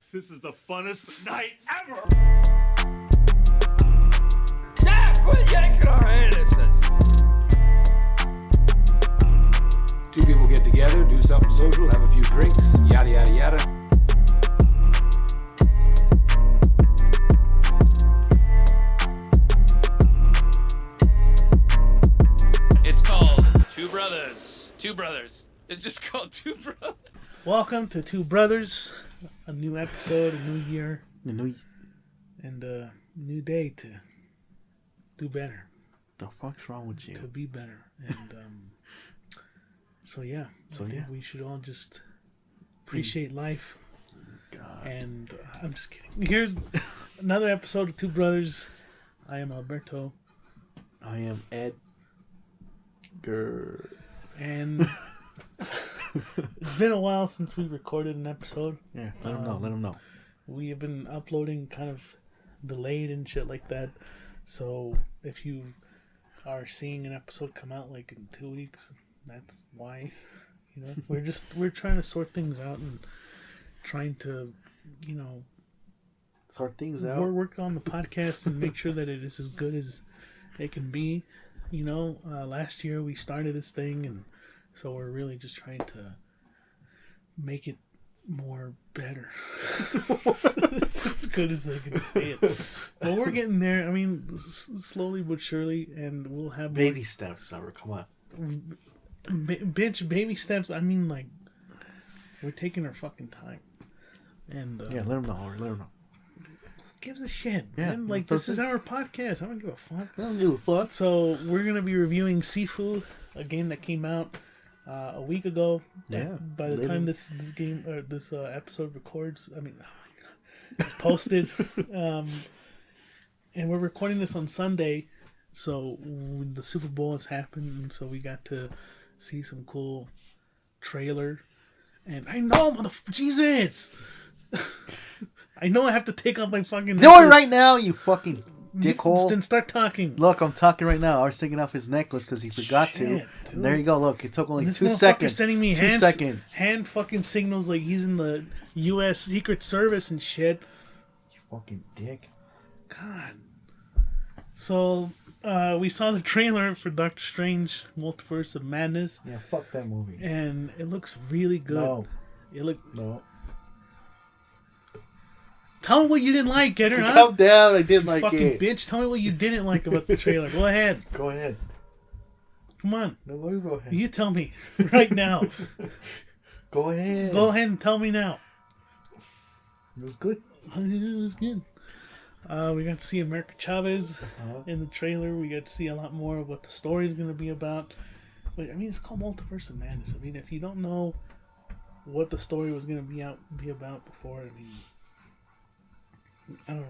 This is the funnest night ever! Yeah, quit yanking our anuses! Two people get together, do something social, have a few drinks, yada yada yada. It's called Two Brothers. Two Brothers. It's just called Two Brothers. Welcome to Two Brothers, a new episode, a new year, and a new day to do better. The fuck's wrong with you? To be better. And I think we should all just appreciate life. God. And I'm just kidding. Here's another episode of Two Brothers. I am Alberto. I am Edgar. And it's been a while since we recorded an episode. Yeah, let him know. We have been uploading kind of delayed and shit like that. So if you are seeing an episode come out like in 2 weeks, that's why. You know, we're trying to sort things out and trying to, Sort things out. work on the podcast and make sure that it is as good as it can be. Last year we started this thing, and so we're really just trying to make it more better. It's as good as I can say it. But we're getting there. I mean, slowly but surely, and we'll have baby steps. Never come on. Bitch, baby steps. I mean, like, we're taking our fucking time. And let him know. Let him know. Gives a shit, yeah, man. Like, this is our podcast. I don't give a fuck. I don't give a fuck. So we're gonna be reviewing Sifu, a game that came out a week ago. Yeah. By the time this game or this episode records, I mean, oh my god, it's posted. And we're recording this on Sunday, so the Super Bowl has happened, and so we got to see some cool trailer. And I know, Jesus. I know I have to take off my fucking... Do it right now, you fucking dickhole. Then start talking. Look, I'm talking right now. I was taking off his necklace because he forgot to. Dude. There you go. Look, it took only This 2 seconds. Sending me 2 seconds. hand fucking signals like he's in the U.S. Secret Service and shit. You fucking dick. God. So, we saw the trailer for Doctor Strange Multiverse of Madness. Yeah, fuck that movie. And it looks really good. No. No. Tell me what you didn't like, Getter, huh? Calm down. I didn't like fucking it. Bitch, tell me what you didn't like about the trailer. Go ahead. Go ahead. Come on. No, you go ahead. You tell me right now. Go ahead. Go ahead and tell me now. It was good. It was good. We got to see America Chavez in the trailer. We got to see a lot more of what the story is going to be about. But I mean, it's called Multiverse of Madness. I mean, if you don't know what the story was going to be about before, I mean, I don't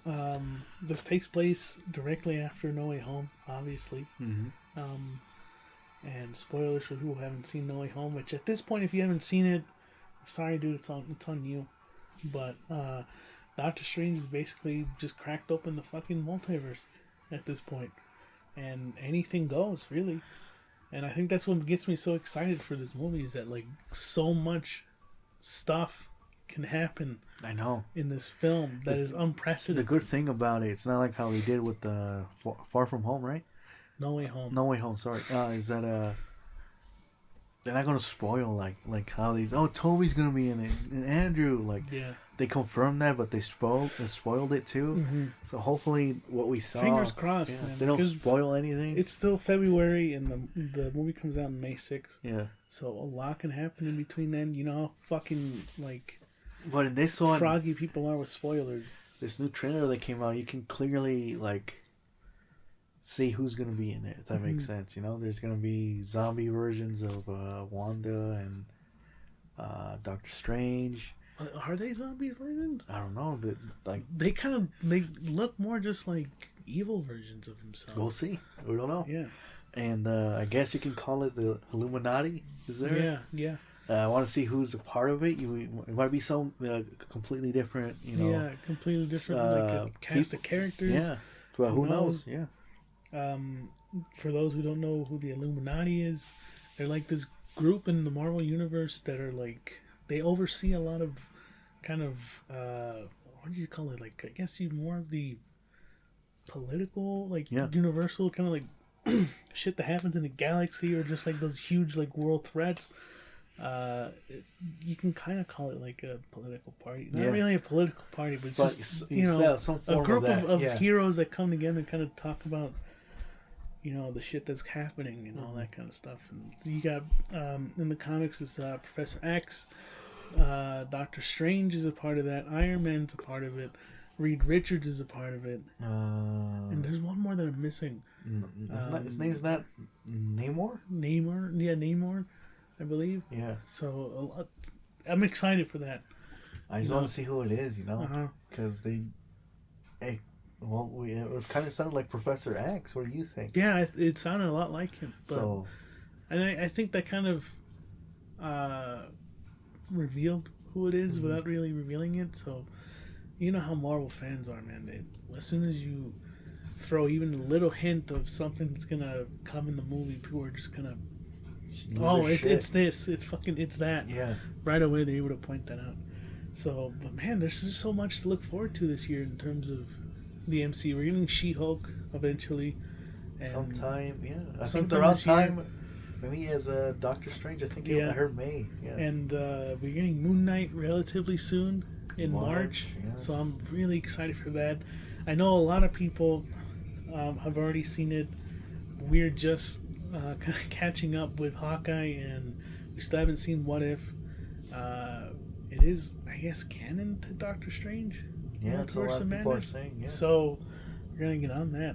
know. This takes place directly after No Way Home, obviously. Mm-hmm. And spoilers for people who haven't seen No Way Home, which at this point, if you haven't seen it, I'm sorry, dude, it's on you. But Doctor Strange is basically just cracked open the fucking multiverse at this point. And anything goes, really. And I think that's what gets me so excited for this movie, is that, like, so much stuff can happen. I know. In this film that is unprecedented. The good thing about it, it's not like how they did with the Far From Home, right? No Way Home. No Way Home, sorry. Is that they're not gonna spoil like how these Toby's gonna be in it and Andrew, they confirmed that, but they spoiled it too. Mm-hmm. So hopefully what we saw, fingers crossed, man, they don't spoil anything. It's still February and the movie comes out on May 6th. Yeah. So a lot can happen in between then. You know how fucking but in this one, froggy people are with spoilers. This new trailer that came out, you can clearly see who's gonna be in it. If that makes sense, there's gonna be zombie versions of Wanda and Doctor Strange. Are they zombie versions? I don't know. They look more just like evil versions of themselves. We'll see. We don't know. Yeah. And I guess you can call it the Illuminati. Is there? Yeah. I want to see who's a part of it. It might be some completely different, Yeah, completely different, like a cast of characters. Yeah. Well, who knows? Yeah. For those who don't know who the Illuminati is, they're like this group in the Marvel universe that are like, they oversee a lot of kind of what do you call it? Like I guess you more of the political, like universal kind of like shit that happens in the galaxy, or just like those huge like world threats. You can kind of call it like a political party. Not really a political party, but just a group of heroes that come together and kind of talk about the shit that's happening and all that kind of stuff. And you got in the comics is Professor X, Doctor Strange is a part of that, Iron Man's a part of it, Reed Richards is a part of it, and there's one more that I'm missing. His name's not Namor? Namor, I believe. Yeah. So I'm excited for that. I just want to see who it is, because it was kind of sounded like Professor X. What do you think? Yeah, it sounded a lot like him. But, and I think that kind of revealed who it is without really revealing it. So, you know how Marvel fans are, man. As soon as you throw even a little hint of something that's gonna come in the movie, people are just gonna, it's this, it's that. Yeah. Right away, they're able to point that out. So, but man, there's just so much to look forward to this year in terms of the MCU. We're getting She-Hulk eventually. And sometime, yeah. I think around time, maybe as a Doctor Strange. I think I heard May. Yeah. And we're getting Moon Knight relatively soon in March. Yeah. So I'm really excited for that. I know a lot of people have already seen it. We're just kind of catching up with Hawkeye, and we still haven't seen What If. It is, I guess, canon to Doctor Strange. Yeah, that's a lot of people are saying. Yeah. So we're gonna get on that.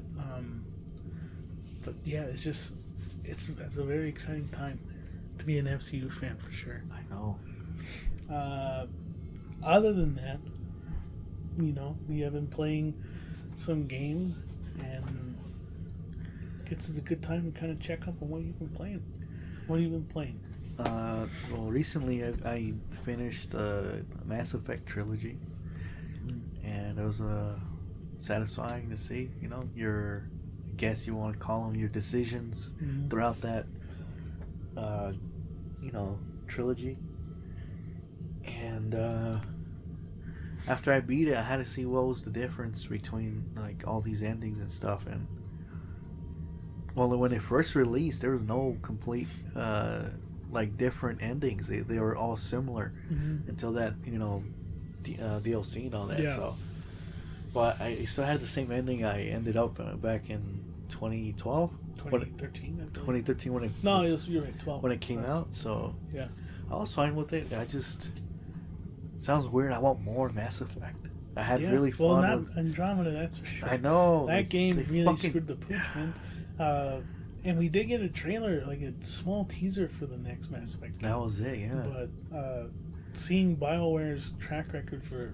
But yeah, it's a very exciting time to be an MCU fan for sure. I know. Other than that, we have been playing some games, and it's a good time to kind of check up on what you've been playing. What have you been playing? Well, recently I finished Mass Effect Trilogy, and it was satisfying to see, your, I guess you want to call them, your decisions throughout that, trilogy. And after I beat it, I had to see what was the difference between like all these endings and stuff. And well, when it first released, there was no complete different endings. They were all similar until that DLC and all that. Yeah. So, but I still had the same ending. I ended up back in 2012, 2013. 2013 when it you're right, 12 when it came out. So yeah, I was fine with it. Sounds weird. I want more Mass Effect. I had really fun. Well, not Andromeda, that's for sure. I know that game really screwed the pooch, man. And we did get a trailer, like a small teaser for the next Mass Effect game. That was it, yeah. But seeing BioWare's track record for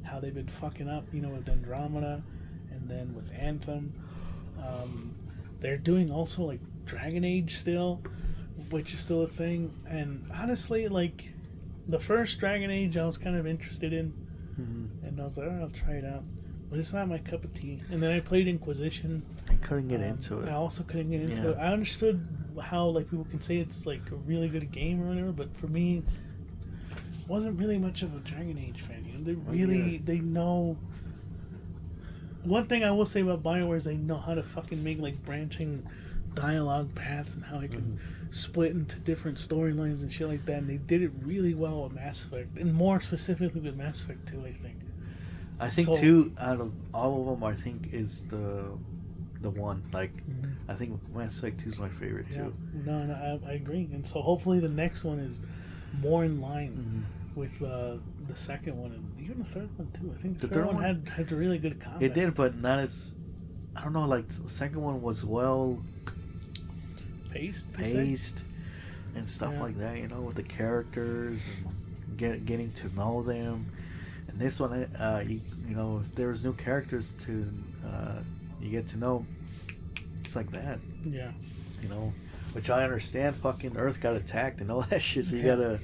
how they've been fucking up, with Andromeda, and then with Anthem, they're doing also like Dragon Age still, which is still a thing. And honestly, like the first Dragon Age, I was kind of interested in, and I was like, I'll try it out. But it's not my cup of tea. And then I played Inquisition. I couldn't get into it. I also couldn't get into it. I understood how like people can say it's like a really good game or whatever, but for me, wasn't really much of a Dragon Age fan. They know. One thing I will say about BioWare is they know how to fucking make like branching dialogue paths and how it can split into different storylines and shit like that. And they did it really well with Mass Effect, and more specifically with Mass Effect 2, I think. I think 2 out of all of them, I think is the one. Like, I think Mass Effect 2 is my favorite too. No, I agree. And so hopefully the next one is more in line with the second one, and even the third one too. I think the third one had a really good combat. It did, but not as, I don't know, like the second one was well paced and stuff like that, with the characters and getting to know them. And this one, if there's new characters to you get to know, it's like that. Yeah. Which I understand. Fucking Earth got attacked and all that shit, so you gotta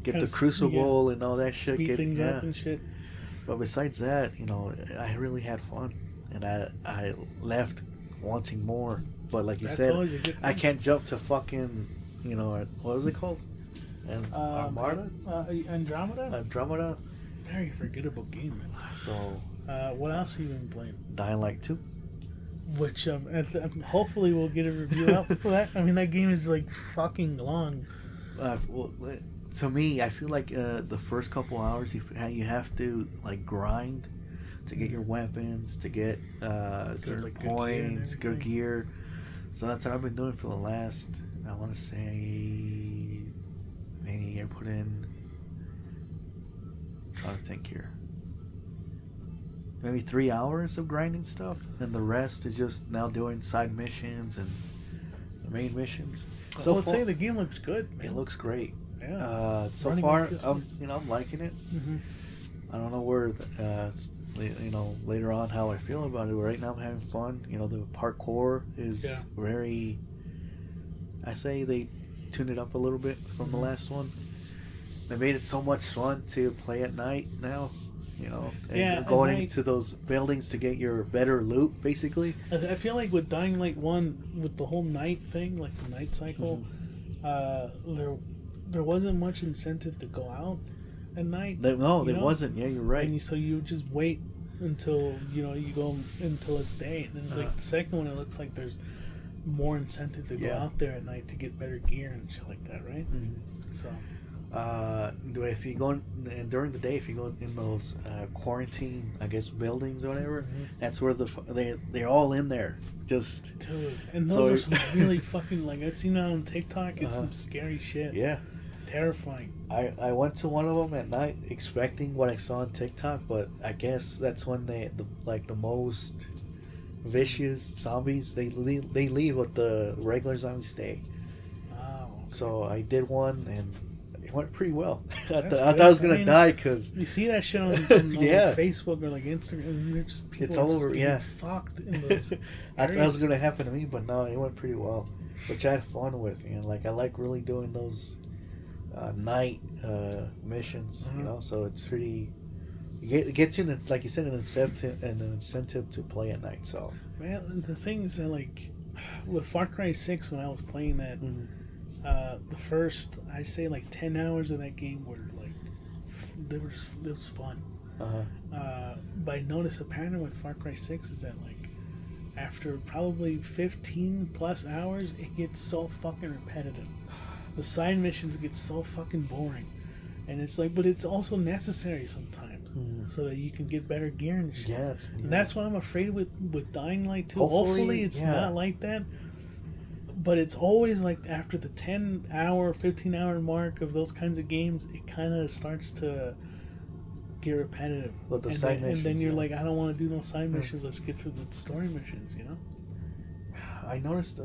get the Crucible and all that shit. Speed things up and shit. But besides that, I really had fun, and I left wanting more. But like you said, I can't jump to fucking, what was it called? Andromeda. very forgettable game, man. So, What else have you been playing? Dying Light 2. Which hopefully we'll get a review out for that. I mean, that game is like fucking long. Well, to me, I feel like the first couple hours you have to like grind to get your weapons, to get certain like, good gear and points, good everything. gear. So that's what I've been doing for the last, I want to say, maybe I put in, trying to think here, maybe 3 hours of grinding stuff, and the rest is just now doing side missions and the main missions. So let's say the game looks good, man. It looks great. Yeah. So Running far, like this I'm liking it. Mm-hmm. I don't know where, later on how I feel about it. Right now, I'm having fun. The parkour is very. I say they tuned it up a little bit from the last one. They made it so much fun to play at night now. And going into those buildings to get your better loot, basically. I feel like with Dying Light 1, with the whole night thing, like the night cycle, there wasn't much incentive to go out at night. There wasn't. Yeah, you're right. And so you just wait until you go until it's day, and then it's like the second one. It looks like there's more incentive to go out there at night to get better gear and shit like that, right? Mm-hmm. So. If you go during the day, if you go in those quarantine, I guess, buildings or whatever, that's where they're all in there. Just dude, and those are some really fucking, like, I've seen that on TikTok. It's some scary shit. Yeah, terrifying. I went to one of them at night expecting what I saw on TikTok, but I guess that's when the most vicious zombies they leave with the regular zombies stay. Wow. So I did one and it went pretty well. I That's thought good. I was gonna die because you see that shit on like Facebook or like Instagram, and they're just people it's are all just over. getting Yeah, fucked in those. I thought that was gonna happen to me, but no, it went pretty well, which I had fun with. Like I like really doing those night missions. So it's pretty. It gets you, like you said, an incentive to play at night. So man, the thing is that, like, with Far Cry 6, when I was playing that, the first, I say, like 10 hours of that game were like, it was fun. But I noticed a pattern with Far Cry 6 is that, like, after probably 15 plus hours, it gets so fucking repetitive. The side missions get so fucking boring. And it's like, but it's also necessary sometimes so that you can get better gear and shit. Yeah, and that's what I'm afraid with Dying Light 2. Hopefully it's not like that. But it's always like after the 10-hour, 15-hour mark of those kinds of games, it kind of starts to get repetitive. But the side missions, and then you're like, I don't want to do no side missions. Let's get through the story missions, I noticed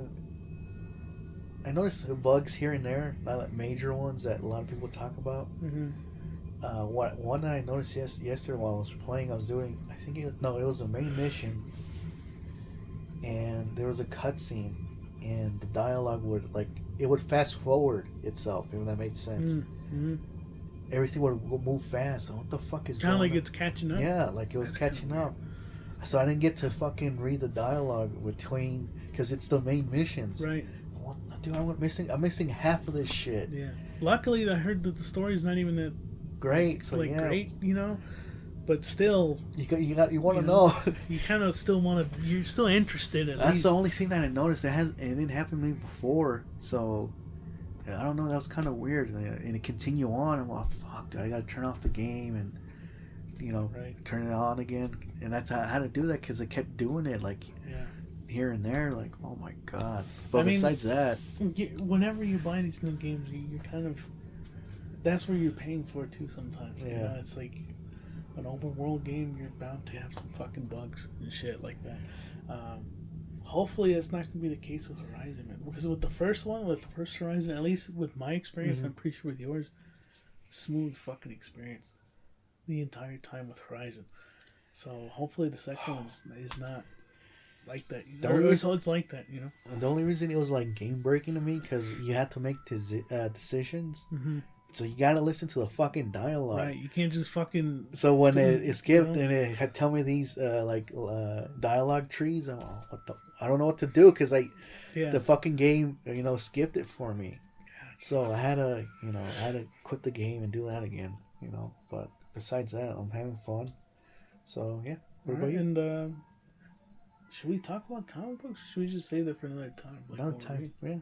the bugs here and there, not like major ones that a lot of people talk about. One that I noticed yesterday while I was playing, I was doing, it was a main mission, and there was a cutscene, and the dialogue would fast forward itself, if that made sense. Everything would move fast. So what the fuck is kind of going like on? it's catching up. Yeah, like it was catching up. So I didn't get to fucking read the dialogue between, because it's the main missions. Right. Dude, I'm missing half of this shit. Yeah. Luckily, I heard that the story's not even that great. So great, but still, you want to know. You kind of still want to. You're still interested. That's least. The only thing that I noticed. It didn't happen to me before. So I don't know. That was kind of weird. And it continue on. I'm like, fuck, dude, I gotta turn off the game and turn it on again. And that's how I had to do that because I kept doing it here and there, like, oh my god. But besides that, whenever you buy these new games, you're kind of, that's where you're paying for it too sometimes. It's like an open world game, you're bound to have some fucking bugs and shit like that. Hopefully that's not going to be the case with Horizon, man. Because with the first Horizon, at least with my experience, I'm pretty sure with yours, smooth fucking experience the entire time with Horizon. So hopefully the second one is not like that. So it's like that, The only reason it was like game breaking to me because you had to make decisions. So you gotta listen to the fucking dialogue. Right, you can't just fucking. So when it skipped and it had tell me these dialogue trees, I don't know what to do because the fucking game skipped it for me. So I had to quit the game and do that again. But besides that, I'm having fun. So yeah. What about Alright, you? and should we talk about comic books? Or should we just save that for another time? Like Another what we time. read?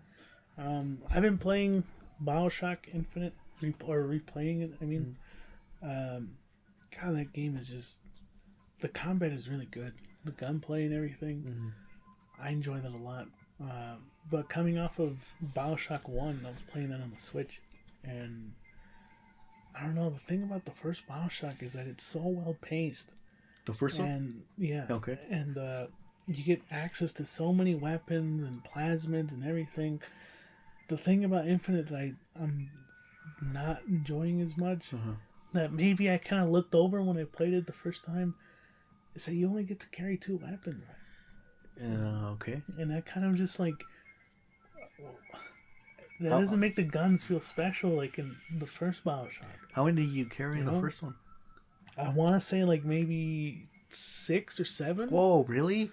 Yeah. I've been playing Bioshock Infinite, or replaying it. I mean, God, that game is just, the combat is really good. The gunplay and everything, I enjoy that a lot. But coming off of Bioshock 1, I was playing that on the Switch, and I don't know, the thing about the first Bioshock is that it's so well paced. The first one? And yeah, Okay. and you get access to so many weapons and plasmids and everything. The thing about Infinite that I'm not enjoying as much, that maybe I kind of looked over when I played it the first time, is that you only get to carry 2 weapons. Okay. And that kind of just like, that doesn't make the guns feel special like in the first Bioshock. How many did you carry in the first one? I want to say like maybe 6 or 7. Whoa, really?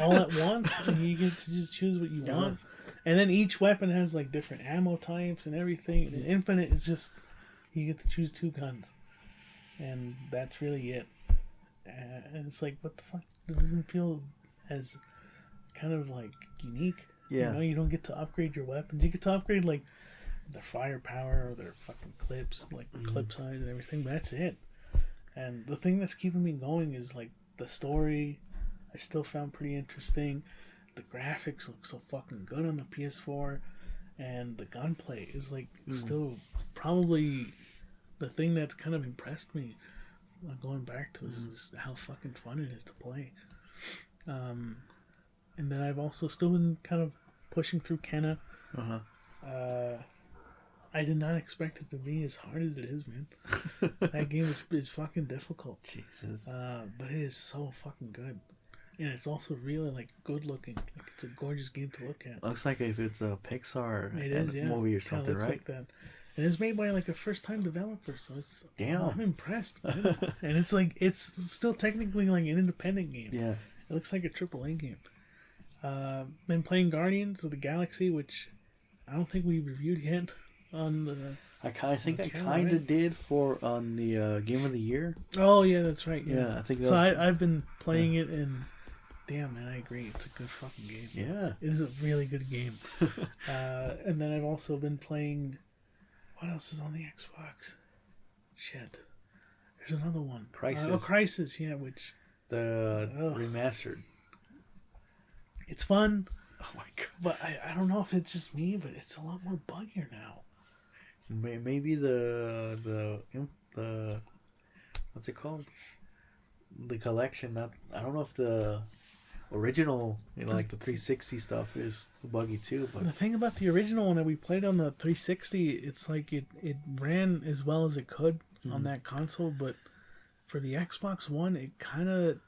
All at once, and you get to just choose what you want. And then each weapon has like different ammo types and everything. And in Infinite, it's just you get to choose 2 guns, and that's really it. And it's like, what the fuck? It doesn't feel as kind of like unique. Yeah. You know, you don't get to upgrade your weapons. You get to upgrade like their firepower or their fucking clips, like clip size and everything. But that's it. And the thing that's keeping me going is like the story. I still found pretty interesting. The graphics look so fucking good on the PS4, and the gunplay is like still probably the thing that's kind of impressed me. Going back to it is just how fucking fun it is to play. And then I've also still been kind of pushing through Kenna. I did not expect it to be as hard as it is, man. That game is fucking difficult. Jesus. But it is so fucking good. And it's also really like good looking. Like it's a gorgeous game to look at. Looks like if it's a Pixar It is, yeah. movie or Kinda something, looks right? like that. And it's made by like a first time developer, so it's Damn. I'm impressed, man. And it's like it's still technically like an independent game. Yeah. It looks like a AAA game. Been playing Guardians of the Galaxy, which I don't think we reviewed yet on the. I think I channel, kind of right? did on the Game of the Year. Oh yeah, that's right. Yeah, I think that so. was- I've been playing it, and damn, man, I agree. It's a good fucking game. Yeah. It is a really good game. And then I've also been playing. What else is on the Xbox? Shit. There's another one. Crysis. Crysis, yeah, which The Ugh. remastered. it's fun, Oh my god. but I don't know if it's just me, but it's a lot more buggier now. Maybe the what's it called? The collection. I don't know if the original, like the 360 stuff is buggy too, but The thing about the original one that we played on the 360, it's like it ran as well as it could on that console, but for the Xbox One, it kind of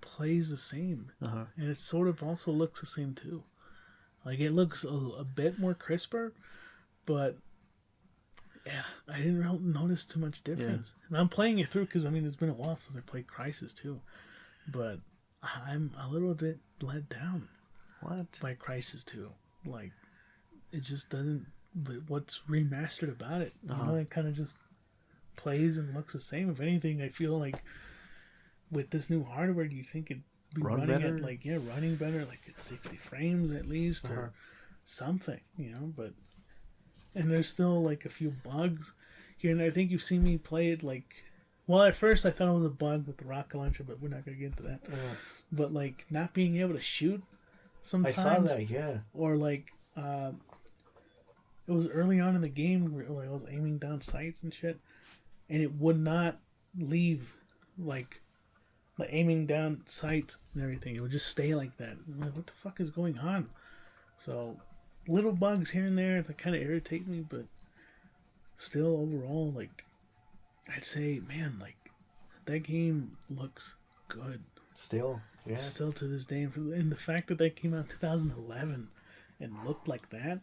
plays the same. And it sort of also looks the same too. Like it looks a bit more crisper, but yeah, I didn't really notice too much difference. And I'm playing it through because I mean it's been a while since I played Crysis 2, but I'm a little bit let down what? by Crysis 2. Like it just doesn't. But what's remastered about it? You know, it kind of just plays and looks the same. If anything, I feel like with this new hardware, do you think it'd be Run running better? at like running better, like at 60 frames at least, or something? You know, but and there's still like a few bugs here, and I think you've seen me play it like. Well, at first I thought it was a bug with the rocket launcher, but we're not gonna get into that. But like not being able to shoot I sometimes, saw that. Yeah. or like it was early on in the game where like, I was aiming down sights and shit, and it would not leave like the aiming down sight and everything. It would just stay like that. I'm like, what the fuck is going on? So little bugs here and there that kind of irritate me, but still overall, like I'd say, man, like that game looks good. Still. Yeah. Still to this day, and the fact that that came out in 2011 and looked like that,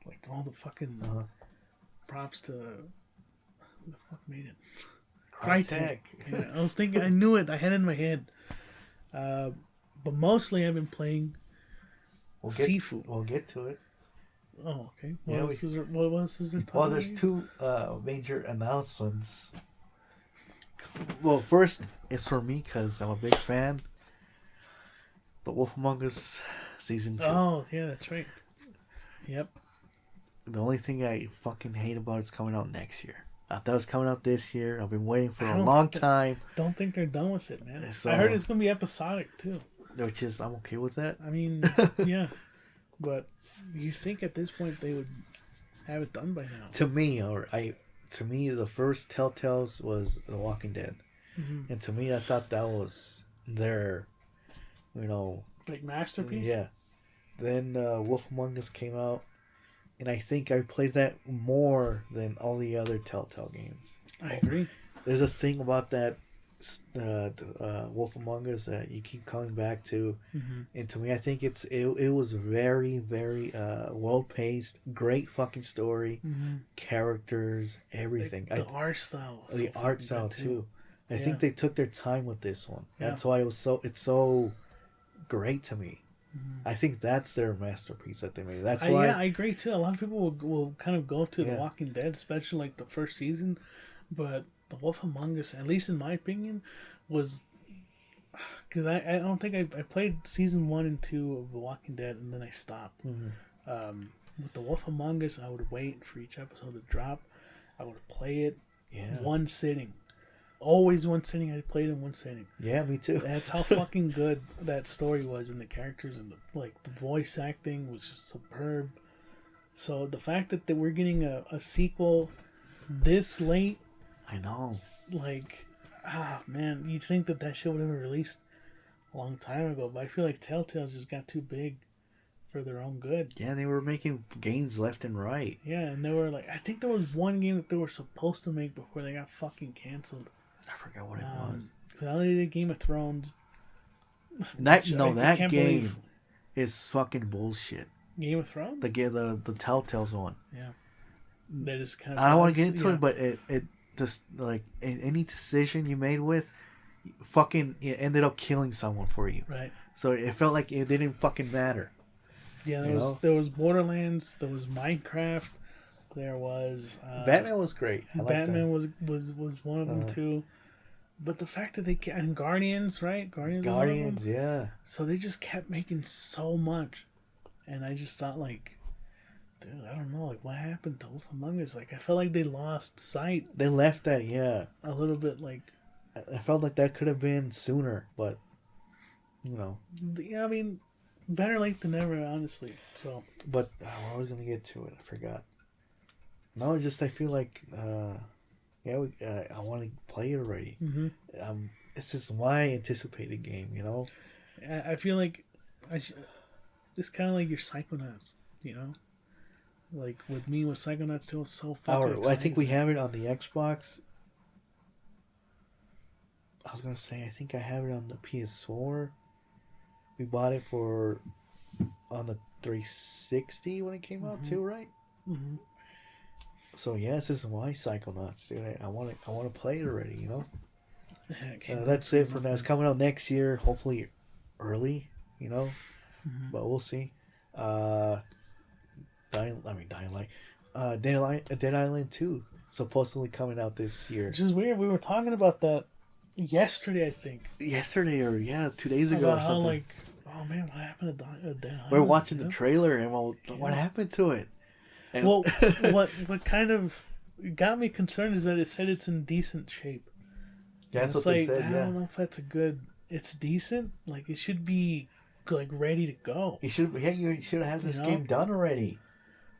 like all the fucking props to who the fuck made it? Crytek. Yeah, I was thinking, I knew it. I had it in my head. But mostly, I've been playing Sifu. We'll get to it. Oh, okay. Yeah, What else is there Well, talking there's 2 major announcements Well, first, it's for me because I'm a big fan. The Wolf Among Us season 2. Oh, yeah, that's right. Yep. The only thing I fucking hate about it's coming out next year. I thought it was coming out this year. I've been waiting for I a don't long think time, Don't think they're done with it, man. So- I heard it's gonna be episodic too. which is I'm okay with that. I mean, yeah, but you think at this point they would have it done by now? To me, the first Telltales was The Walking Dead, Mm-hmm. and to me, I thought that was their, you know, Like masterpiece? yeah. Then Wolf Among Us came out, and I think I played that more than all the other Telltale games. I agree. There's a thing about that Wolf Among Us that you keep coming back to, Mm-hmm. and to me, I think it was very, very well paced, great fucking story, Mm-hmm. characters, everything. The art style. was The so art fucking style good, too. I Yeah. think they took their time with this one. Yeah. That's why it's so great to me. Mm-hmm. I think that's their masterpiece that they made. That's why. Yeah, I agree too. A lot of people will kind of go to The Yeah. Walking Dead, especially like the first season, but The Wolf Among Us, at least in my opinion, was because I don't think I played season 1 and 2 of The Walking Dead and then I stopped. Mhm. With The Wolf Among Us, I would wait for each episode to drop. I would play it Yeah. one sitting. Always one sitting. I played in one sitting. Yeah, me too. That's how fucking good that story was, and the characters and the voice acting was just superb. So the fact that we're getting a sequel this late, I know. like, man, you'd think that shit would have been released a long time ago, but I feel like Telltale's just got too big for their own good. Yeah, they were making games left and right. Yeah, and they were like, I think there was one game that they were supposed to make before they got fucking canceled. I forgot what it was. Because they did Game of Thrones. That which no, I that can't game believe- is fucking bullshit. Game of Thrones? The Telltale's one. Yeah. They just kind of. I don't want to get into yeah. it, but it just like any decision you made with, fucking it ended up killing someone for you. Right. So it felt like it didn't fucking matter. Yeah, You know? there was Borderlands, there was Minecraft, there was Batman was great. I liked Batman that. was one of them too. But the fact that and Guardians, right? Guardians. was one of them. Guardians, yeah. So they just kept making so much, and I just thought like, dude, I don't know, like what happened to Wolf Among Us? Like I felt like they lost sight They left that, yeah. a little bit. Like, I felt like that could have been sooner, but you know. yeah, I mean, better late than never, honestly. So But I was gonna get to it. I forgot. No, just I feel like, I want to play it already. mm-hmm. This is my anticipated game, you know. I feel like it's kind of like your Psychonauts, you know. Like with me with Psychonauts 2, it's so fucking. I think we have it on the Xbox. I was gonna say I think I have it on the PS4. We bought it on the 360 when it came out too, right? Mm-hmm. So yeah, this is my Psychonauts, dude. I want to play it already, you know. Yeah, That's it for now. It's coming out next year, hopefully early, you know. Mm-hmm. But we'll see. Dying Light. Dead Island 2 supposedly coming out this year. Which is weird. We were talking about that yesterday, I think. Yesterday or 2 days ago About or how something. like, oh man, what happened to Dead Island? We were watching you the know? trailer and what happened to it? And Well, what kind of got me concerned is that it said it's in decent shape. that's It's what they like, said. I Yeah, don't know if that's a good. It's decent. Like it should be like ready to go. you should have had this You know? game done already.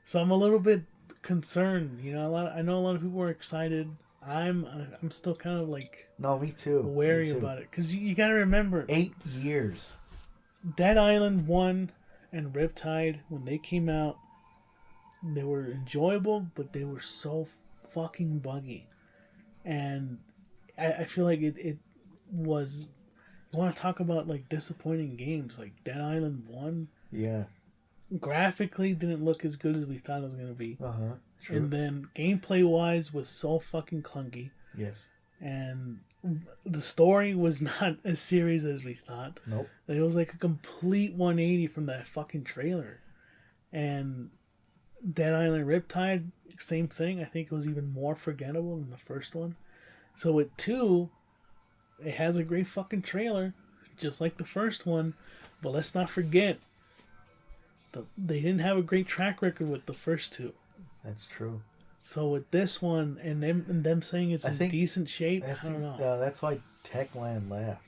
So I'm a little bit concerned. You know, I know a lot of people are excited. I'm still kind of like No, me too. wary Me too. about it because you got to remember 8 years. Dead Island 1 and Riptide when they came out, they were enjoyable, but they were so fucking buggy, and I feel like it was. You want to talk about like disappointing games? Like Dead Island 1 Yeah. graphically didn't look as good as we thought it was gonna be. True. And then gameplay wise was so fucking clunky, Yes. and the story was not as serious as we thought. Nope. It was like a complete 180 from that fucking trailer. And Dead Island Riptide, same thing. I think it was even more forgettable than the first one. So with 2, it has a great fucking trailer, just like the first one. But let's not forget, they didn't have a great track record with the first two. That's true. So with this one and them saying it's in decent shape, I don't know. That's why Techland left.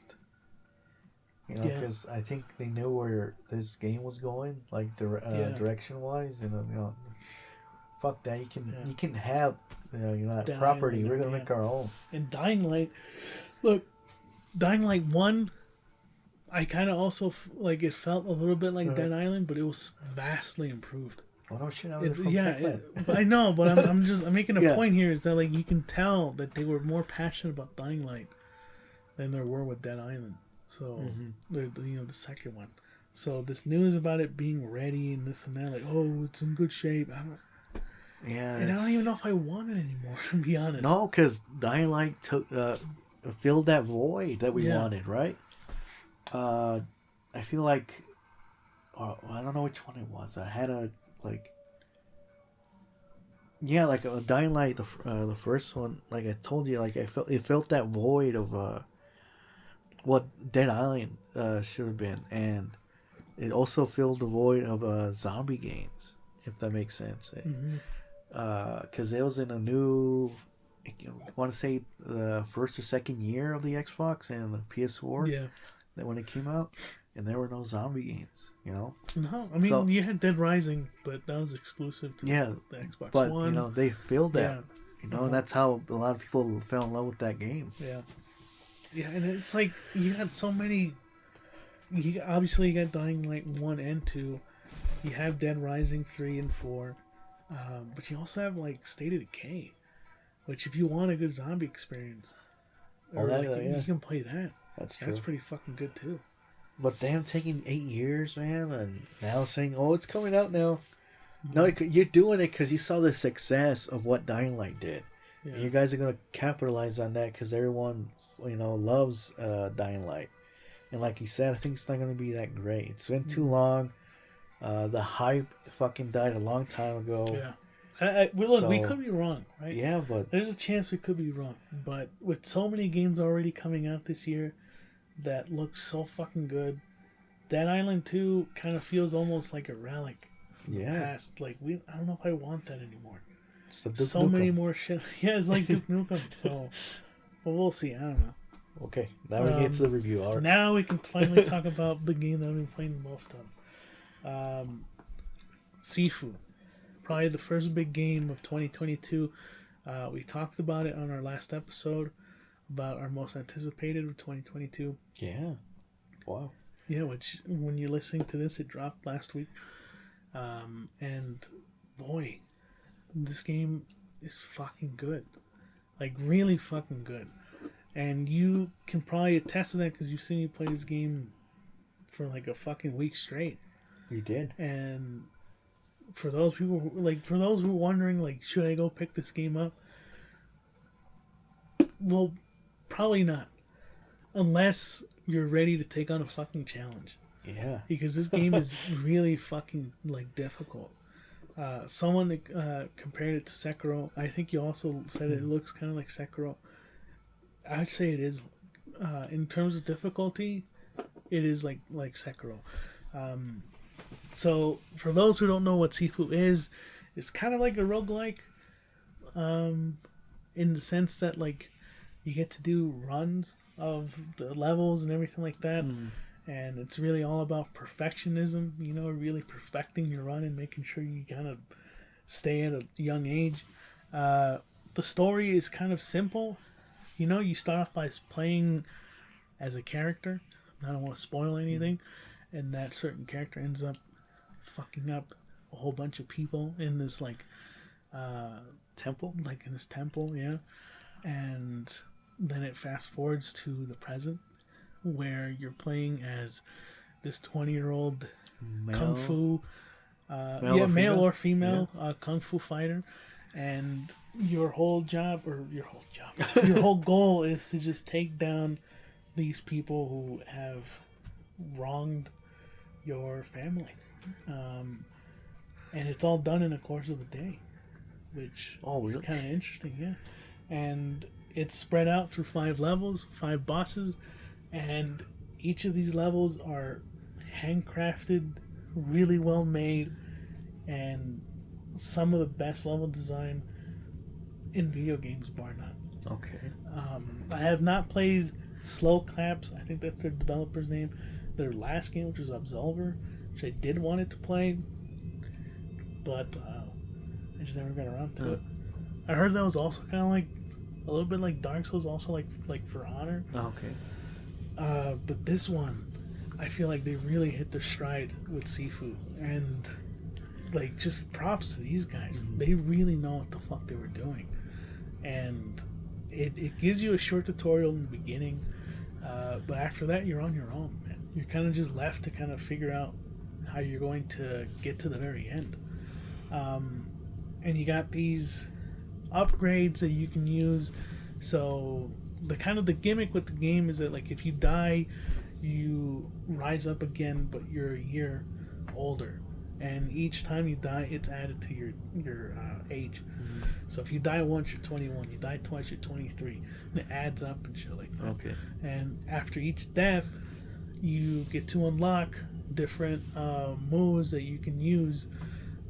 You know, because I think they knew where this game was going, like direction wise, and you know, fuck that. You can have that property. We're gonna make our own. And Dying Light, look, Dying Light 1, I kind of also like it felt a little bit like Dead Island, but it was vastly improved. Oh no shit! I know, but I'm making a point here is that like you can tell that they were more passionate about Dying Light than they were with Dead Island. So the second one. So this news about it being ready and this and that, like, oh, it's in good shape. I don't even know if I want it anymore, to be honest. No, because Dying Light filled that void that we wanted, right? I feel like I don't know which one it was. I had a a Dying Light, the first one. Like I told you, like it felt that void of what Dead Island should have been, and it also filled the void of zombie games, if that makes sense. Because it was in a new, I want to say the first or second year of the Xbox and the PS4. Yeah, that when it came out, and there were no zombie games. You know. No, I mean you had Dead Rising, but that was exclusive to the Xbox One. But you know they filled that. Yeah. You know, and that's how a lot of people fell in love with that game. Yeah. Yeah, and it's like you had so many. Obviously, you got Dying Light 1 and 2. You have Dead Rising 3 and 4. But you also have like State of Decay, which if you want a good zombie experience, you can play that. That's true. That's pretty fucking good too. But damn, taking 8 years, man, and now saying, "Oh, it's coming out now." No, you're doing it because you saw the success of what Dying Light did. Yeah. You guys are gonna capitalize on that because everyone, loves Dying Light, and like you said, I think it's not gonna be that great. It's been too long. The hype fucking died a long time ago. Yeah, we could be wrong, right? Yeah, but there's a chance we could be wrong. But with so many games already coming out this year that look so fucking good, Dead Island 2 kind of feels almost like a relic from the past. Like I don't know if I want that anymore. So many more shit. Yeah, it's like Duke Nukem. So, but we'll see. I don't know. Okay, now we get to the review. All right. Now we can finally talk about the game that I've been playing the most of. Sifu, probably the first big game of 2022. We talked about it on our last episode about our most anticipated of 2022. Yeah. Wow. Yeah, which when you're listening to this, it dropped last week. And boy, this game is fucking good. Like, really fucking good. And you can probably attest to that because you've seen me play this game for like a fucking week straight. You did. And for those people, for those who are wondering, like, should I go pick this game up? Well, probably not. Unless you're ready to take on a fucking challenge. Yeah. Because this game is really fucking, difficult. Someone compared it to Sekiro. I think you also said it looks kind of like Sekiro. I'd say it is. In terms of difficulty, it is like Sekiro. So, for those who don't know what Sifu is, it's kind of like a roguelike. In the sense that, you get to do runs of the levels and everything like that. And it's really all about perfectionism, really perfecting your run and making sure you kind of stay at a young age. The story is kind of simple. You start off by playing as a character. I don't want to spoil anything. And that certain character ends up fucking up a whole bunch of people in this, temple? In this temple, yeah. And then it fast forwards to the present, where you're playing as this 20-year-old kung fu, male or female kung fu fighter, and your whole goal is to just take down these people who have wronged your family, and it's all done in the course of a day, which is kind of interesting, yeah. And it's spread out through 5 levels, 5 bosses, and each of these levels are handcrafted, really well made, and some of the best level design in video games, bar none. Okay. I have not played Slow Claps. I think that's their developer's name. Their last game, which was Absolver, which I did want it to play, but I just never got around to it. I heard that was also kind of like a little bit like Dark Souls, also like For Honor. Okay. But this one, I feel like they really hit their stride with Sifu, and like just props to these guys. Mm-hmm. They really know what the fuck they were doing, and it gives you a short tutorial in the beginning, but after that you're on your own, man. You're kind of just left to kind of figure out how you're going to get to the very end, and you got these upgrades that you can use. So the gimmick with the game is that, like, if you die, you rise up again, but you're a year older, and each time you die, it's added to your age. Mm-hmm. So if you die once, you're 21. You die twice, you're 23, and it adds up and shit like that. Okay. And after each death, you get to unlock different moves that you can use,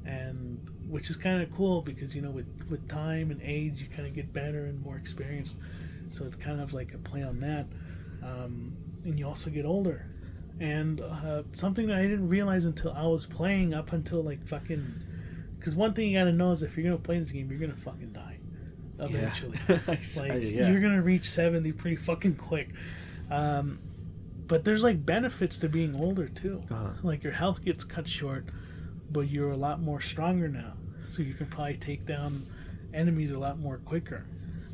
and which is kind of cool because, you know, with time and age, you kind of get better and more experienced. So it's kind of like a play on that. And you also get older. And something that I didn't realize until I was playing, up until like fucking... Because one thing you gotta know is if you're gonna play this game, you're gonna fucking die. Eventually. Yeah. You're gonna reach 70 pretty fucking quick. But there's like benefits to being older too. Like your health gets cut short, but you're a lot more stronger now. So you can probably take down enemies a lot more quicker.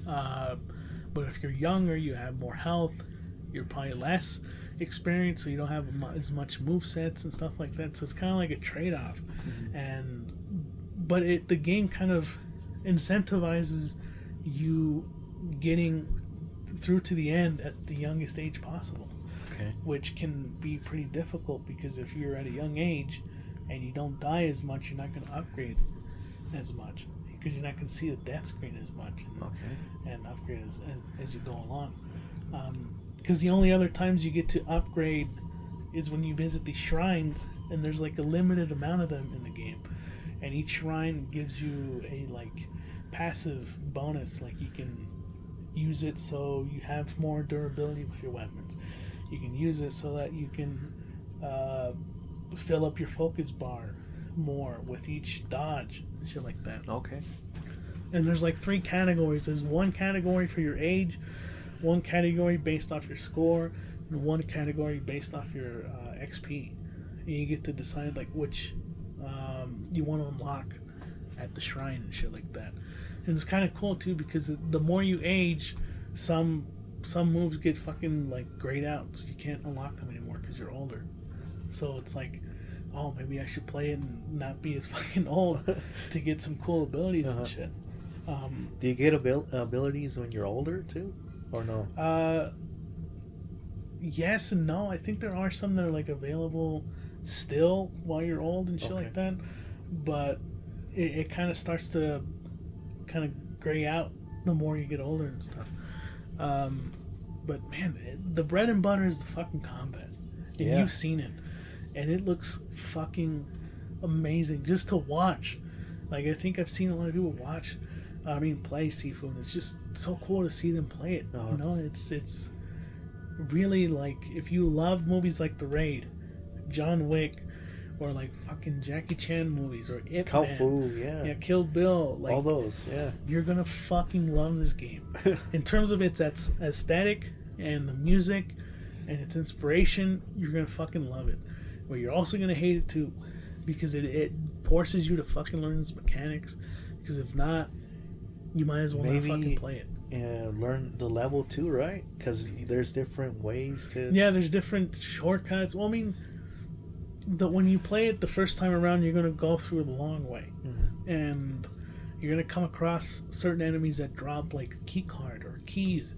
But if you're younger, you have more health, you're probably less experienced, so you don't have as much movesets and stuff like that. So it's kind of like a trade-off. Mm-hmm. But the game kind of incentivizes you getting through to the end at the youngest age possible. Okay. Which can be pretty difficult because if you're at a young age and you don't die as much, you're not going to upgrade as much because you're not going to see the death screen as much and upgrade as you go along. Because the only other times you get to upgrade is when you visit these shrines, and there's like a limited amount of them in the game, and each shrine gives you a like passive bonus. Like you can use it so you have more durability with your weapons. You can use it so that you can fill up your focus bar more with each dodge, shit like that. Okay. And there's like 3 categories. There's one category for your age, one category based off your score, and one category based off your XP. And you get to decide like which you want to unlock at the shrine and shit like that. And it's kind of cool too because the more you age, some moves get fucking like grayed out, so you can't unlock them anymore because you're older. So it's like, oh, maybe I should play it and not be as fucking old to get some cool abilities and shit. Do you get abilities when you're older too, or no? Yes and no. I think there are some that are like available still while you're old and shit like that, but it kind of starts to kind of gray out the more you get older and stuff. But man, the bread and butter is the fucking combat. And you've seen it, and it looks fucking amazing just to watch. Like, I think I've seen a lot of people play Sifu, and it's just so cool to see them play it. You know, it's really like, if you love movies like The Raid, John Wick, or like fucking Jackie Chan movies, or Ip Kung Man, Fu, Kill Bill, like all those, you're gonna fucking love this game. In terms of its aesthetic and the music and its inspiration, you're gonna fucking love it. But you're also gonna hate it too, because it forces you to fucking learn its mechanics. Because if not, you might as well not fucking play it. Learn the level too, right? Because there's different ways to... Yeah, there's different shortcuts. Well, I mean, when you play it the first time around, you're going to go through the long way. Mm-hmm. And you're going to come across certain enemies that drop, like, a key card or keys.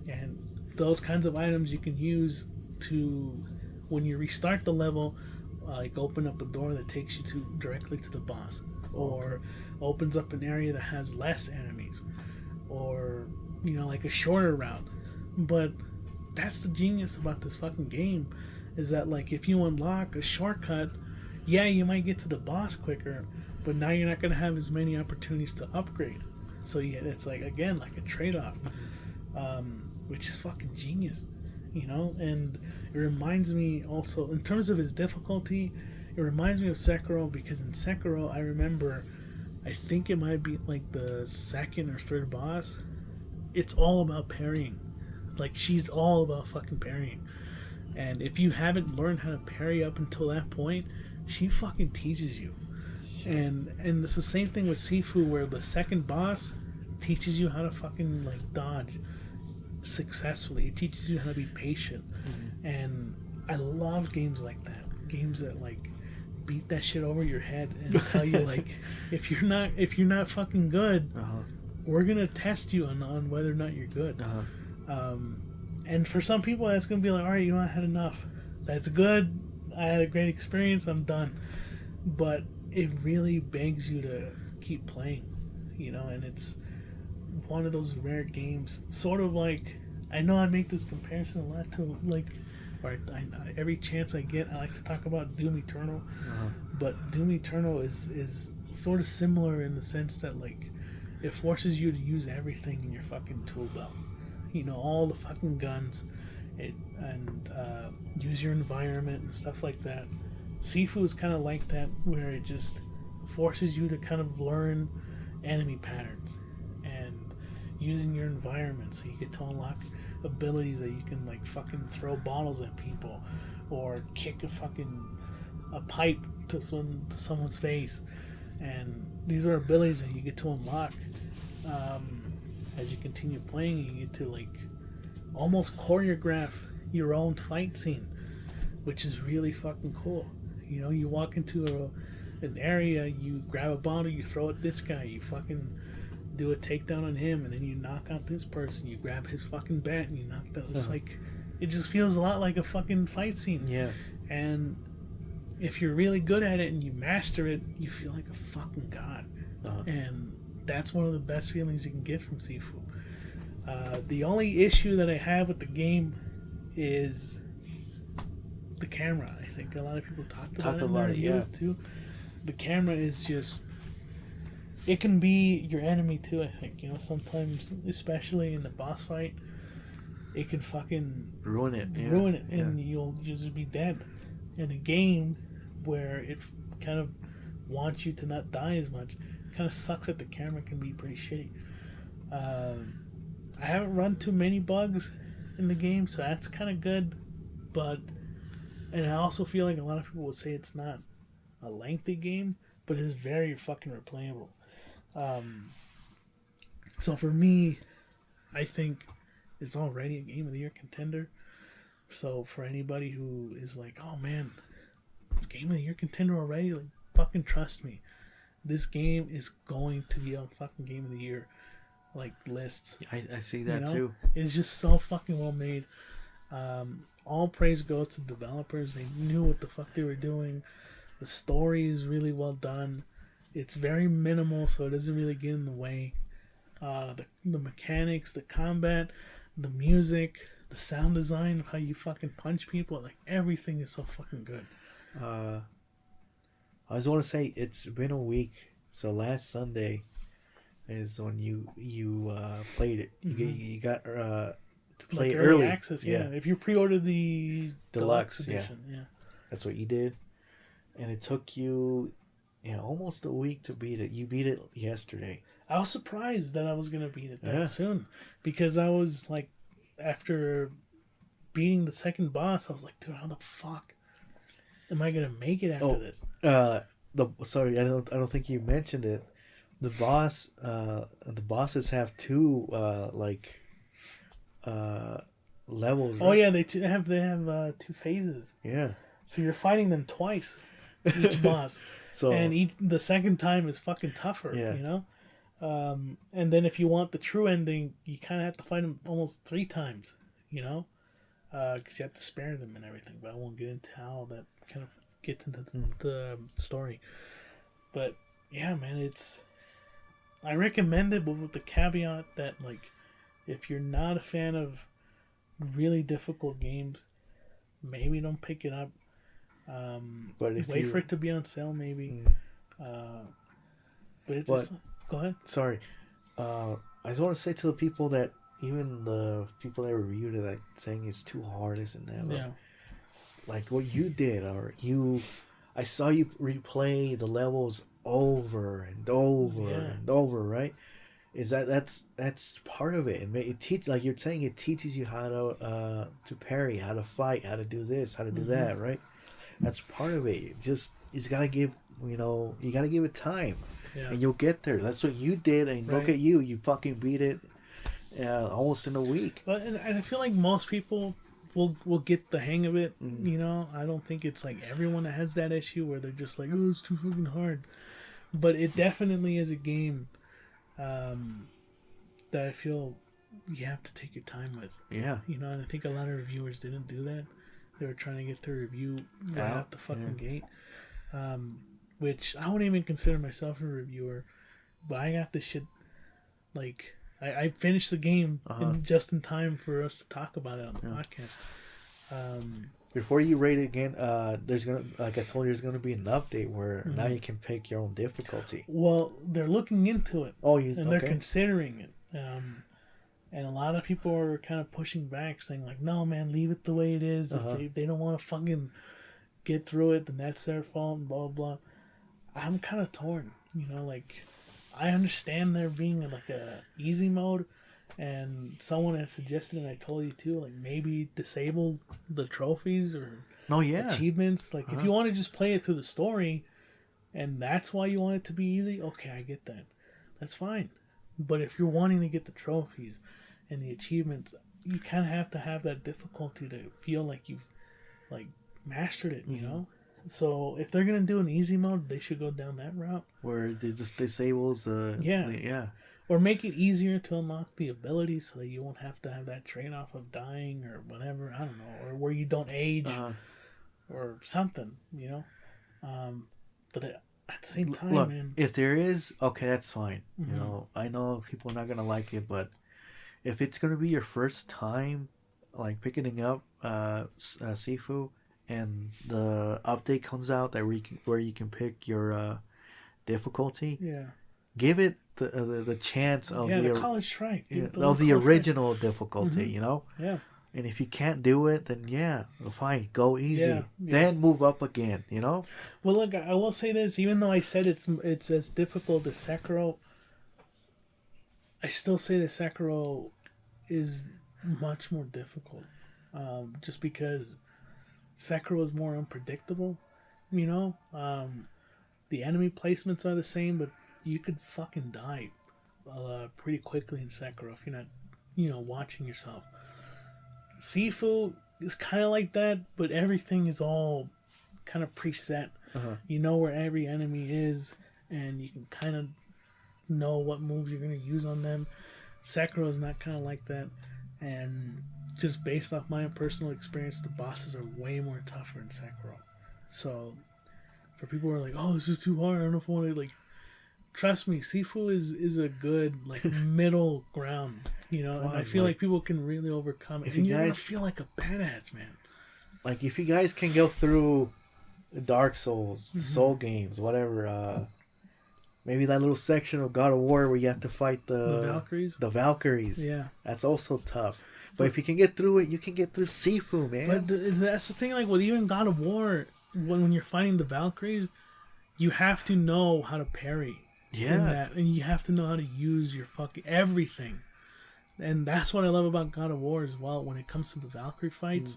And those kinds of items you can use to, when you restart the level, like, open up a door that takes you directly to the boss. Or opens up an area that has less enemies. Or like a shorter route. But that's the genius about this fucking game, is that like if you unlock a shortcut, yeah, you might get to the boss quicker, but now you're not gonna have as many opportunities to upgrade. So yeah, it's like again like a trade-off, which is fucking genius, And it reminds me also in terms of its difficulty, it reminds me of Sekiro, because in Sekiro I remember, I think it might be like the second or third boss. It's all about parrying. Like, she's all about fucking parrying. And if you haven't learned how to parry up until that point, she fucking teaches you. And it's the same thing with Sifu, where the second boss teaches you how to fucking like dodge successfully. It teaches you how to be patient. And I love games like that. Games that like beat that shit over your head and tell you like, if you're not fucking good, we're gonna test you on whether or not you're good. And for some people, that's gonna be like, all right, I had enough. That's good. I had a great experience. I'm done. But it really begs you to keep playing, And it's one of those rare games. Sort of like, I know I make this comparison a lot to like, or every chance I get, I like to talk about Doom Eternal. But Doom Eternal is sort of similar in the sense that like, it forces you to use everything in your fucking tool belt. All the fucking guns, and use your environment and stuff like that. Sifu is kind of like that, where it just forces you to kind of learn enemy patterns and using your environment, so you get to unlock abilities that you can like fucking throw bottles at people or kick a pipe to someone's face. And these are abilities that you get to unlock as you continue playing. You get to like almost choreograph your own fight scene, which is really fucking cool. You walk into an area, you grab a bottle, you throw at this guy, you fucking do a takedown on him, and then you knock out this person, you grab his fucking bat and you knock that. It's like, it just feels a lot like a fucking fight scene. Yeah. And if you're really good at it and you master it, you feel like a fucking god. And that's one of the best feelings you can get from Sifu. The only issue that I have with the game is the camera. I think a lot of people talked about it too. The camera is just, it can be your enemy too, I think. Sometimes, especially in the boss fight, it can fucking ruin it, and you'll just be dead. In a game where it kind of wants you to not die as much, it kind of sucks that the camera can be pretty shitty. I haven't run too many bugs in the game, so that's kind of good. And I also feel like a lot of people will say it's not a lengthy game, but it's very fucking replayable. So for me, I think it's already a Game of the Year contender. So for anybody who is like, oh man, Game of the Year contender already, like, fucking trust me, this game is going to be on fucking Game of the Year like lists. I see that too. It's just so fucking well made. All praise goes to the developers. They knew what the fuck they were doing. The story is really well done. It's very minimal, so it doesn't really get in the way. The mechanics, the combat, the music, the sound design of how you fucking punch people, like everything is so fucking good. I just want to say it's been a week, so last Sunday is when you played it. You got to play like early access. Yeah, if you pre-ordered the deluxe edition, yeah, that's what you did, and it took you almost a week to beat it. You beat it yesterday. I was surprised that I was gonna beat it that soon, because I was like, after beating the second boss, I was like, dude, how the fuck am I gonna make it after this? Sorry, I don't think you mentioned it. The bosses have two levels. Oh, right? Yeah, they have two phases. Yeah. So you're fighting them twice, each boss. And the second time is fucking tougher. Yeah. And then if you want the true ending, you kind of have to fight them almost 3 times. Because you have to spare them and everything. But I won't get into how that kind of gets into the story. But yeah, man, I recommend it, but with the caveat that like if you're not a fan of really difficult games, maybe don't pick it up. But if wait you, for it to be on sale, maybe. But it's But- just, go ahead. sorry, I just want to say to the people that even the people that reviewed it, like saying it's too hard, this and that. Yeah. Like what you did, or I saw you replay the levels over and over Yeah. and over, right? Is that's part of it. It teach, like you're saying, it teaches you how to parry, how to fight, how to do this, how to do that, right? That's part of it. You gotta give it time, Yeah. and you'll get there. That's what you did, and look Right. at you fucking beat it, almost in a week. But and I feel like most people will get the hang of it. You know, I don't think it's like everyone that has that issue where they're just like, oh, it's too fucking hard. But it definitely is a game that I feel you have to take your time with. Yeah. You know, and I think a lot of reviewers didn't do that. They were trying to get their review right out the fucking gate. Which I wouldn't even consider myself a reviewer, but I got this shit, like, I finished the game just in time for us to talk about it on the podcast. Before you rate it again, there's gonna, like I told you, there's gonna be an update where now you can pick your own difficulty. Well, they're looking into it. Oh, and they're considering it. And a lot of people are kind of pushing back, saying like, "No, man, leave it the way it is. If they don't want to fucking get through it, then that's their fault." And blah blah. I'm kind of torn. You know, like I understand there being like a easy mode, and someone has suggested, and I told you too, like maybe disable the trophies or achievements. Like if you want to just play it through the story, and that's why you want it to be easy, okay, I get that. That's fine. But if you're wanting to get the trophies and the achievements, you kind of have to have that difficulty to feel like you've like mastered it, you know? So if they're going to do an easy mode, they should go down that route. Where it just disables the... Yeah. Or make it easier to unlock the abilities so that you won't have to have that trade-off of dying or whatever, I don't know, or where you don't age or something, you know? But at the same time, Look, man... if there is, okay, that's fine. You know, I know people are not going to like it, but if it's going to be your first time, like, picking up Sifu, and the update comes out that where you can pick your difficulty, give it the chance of the college strike. Of the original difficulty, you know? Yeah. And if you can't do it, then fine, go easy. Then move up again, you know? Well, look, I will say this, even though I said it's as difficult as Sekiro, I still say that Sekiro is much more difficult. Just because Sekiro is more unpredictable, you know? The enemy placements are the same, but you could fucking die pretty quickly in Sekiro if you're not, you know, watching yourself. Sifu is kind of like that, but everything is all kind of preset. You know where every enemy is, and you can kind of know what moves you're going to use on them. Sekiro is not kind of like that, and just based off my personal experience, the bosses are way more tougher in Sekiro. So, for people who are like, "Oh, this is too hard," I don't know if I want to, like, trust me, Sifu is a good, like, middle ground, you know, and I feel like people can really overcome it. And you're gonna feel like a badass, man. Like, if you guys can go through Dark Souls, Soul games, whatever, maybe that little section of God of War where you have to fight the Valkyries. The Valkyries. Yeah. That's also tough. But if you can get through it, you can get through Sifu, man. But that's the thing, like, with even God of War, when you're fighting the Valkyries, you have to know how to parry. In that, and you have to know how to use your fucking everything. And that's what I love about God of War as well. When it comes to the Valkyrie fights,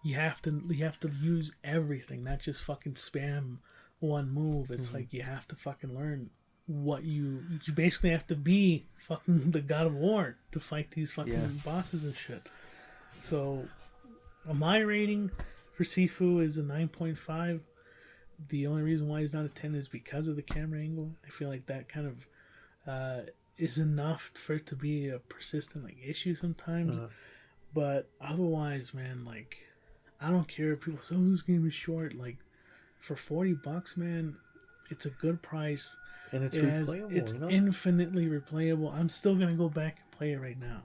you have to use everything, not just fucking spam one move. It's like you have to fucking learn what you basically have to be fucking the God of War to fight these fucking bosses and shit. So my rating for Sifu is a 9.5. The only reason why he's not a 10 is because of the camera angle. I feel like that kind of is enough for it to be a persistent, like, issue sometimes. But otherwise, man, like, I don't care if people say, "Oh, this game is short." Like, for $40, man, it's a good price. And it's replayable. It's infinitely replayable. I'm still gonna go back and play it right now.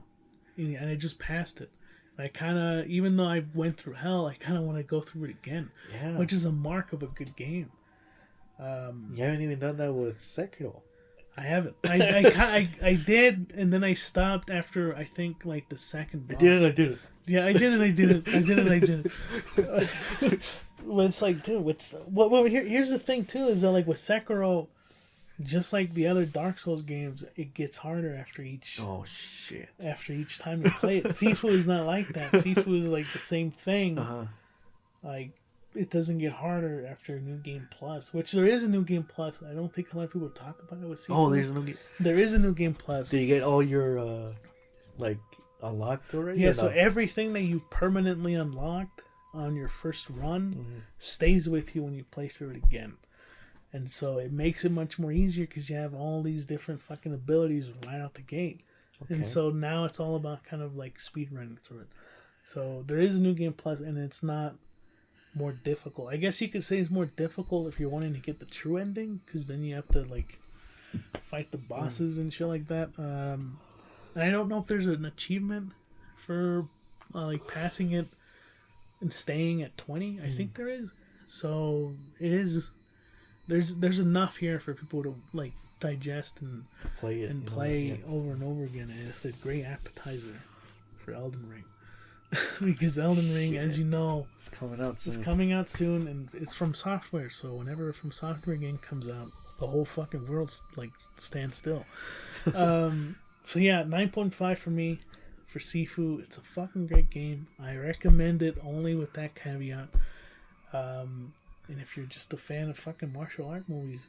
and I just passed it. I kind of, even though I went through hell, I kind of want to go through it again. Yeah. Which is a mark of a good game. You haven't even done that with Sekiro. I haven't. I did, and then I stopped after, I think, like, the second boss. I did it. Yeah, I did it. But it's like, dude, here's the thing, too, is that, like, with Sekiro, just like the other Dark Souls games, it gets harder after each... Oh, shit. After each time you play it. Sifu is not like that. Sifu is, like, the same thing. Like, it doesn't get harder after New Game Plus, which there is a New Game Plus. I don't think a lot of people talk about it with Sifu. Oh, there's a new game. There is a New Game Plus. Do you get all your, like, unlocked already? Yeah, so everything that you permanently unlocked on your first run stays with you when you play through it again. And so it makes it much more easier because you have all these different fucking abilities right out the gate. Okay. And so now it's all about kind of like speed running through it. So there is a New Game Plus, and it's not more difficult. I guess you could say it's more difficult if you're wanting to get the true ending, because then you have to like fight the bosses and shit like that. And I don't know if there's an achievement for like passing it and staying at 20. I think there is. So it is. There's enough here for people to like digest and play it and play over and over again. And it's a great appetizer for Elden Ring. Because Elden Ring, as you know, it's coming out soon. It's coming out soon, and it's From Software. So whenever a From Software game comes out, the whole fucking world like stands still. So yeah, 9.5 for me for Sifu. It's a fucking great game. I recommend it only with that caveat. And if you're just a fan of fucking martial art movies,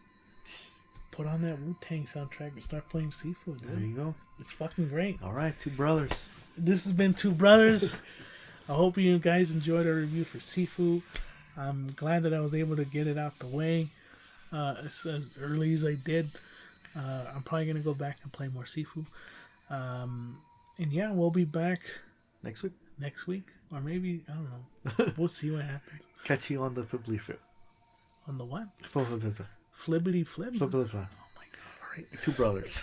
put on that Wu-Tang soundtrack and start playing Sifu. Dude. There you go. It's fucking great. All right, Two Brothers. This has been Two Brothers. I hope you guys enjoyed our review for Sifu. I'm glad that I was able to get it out the way as early as I did. I'm probably going to go back and play more Sifu. And yeah, we'll be back next week. Or maybe, I don't know. We'll see what happens. Catch you on the Flibbly Flip. On the what? Flibbity Flip. Flibbity Flip? Flibbity Flip. Oh my god, alright. Two Brothers.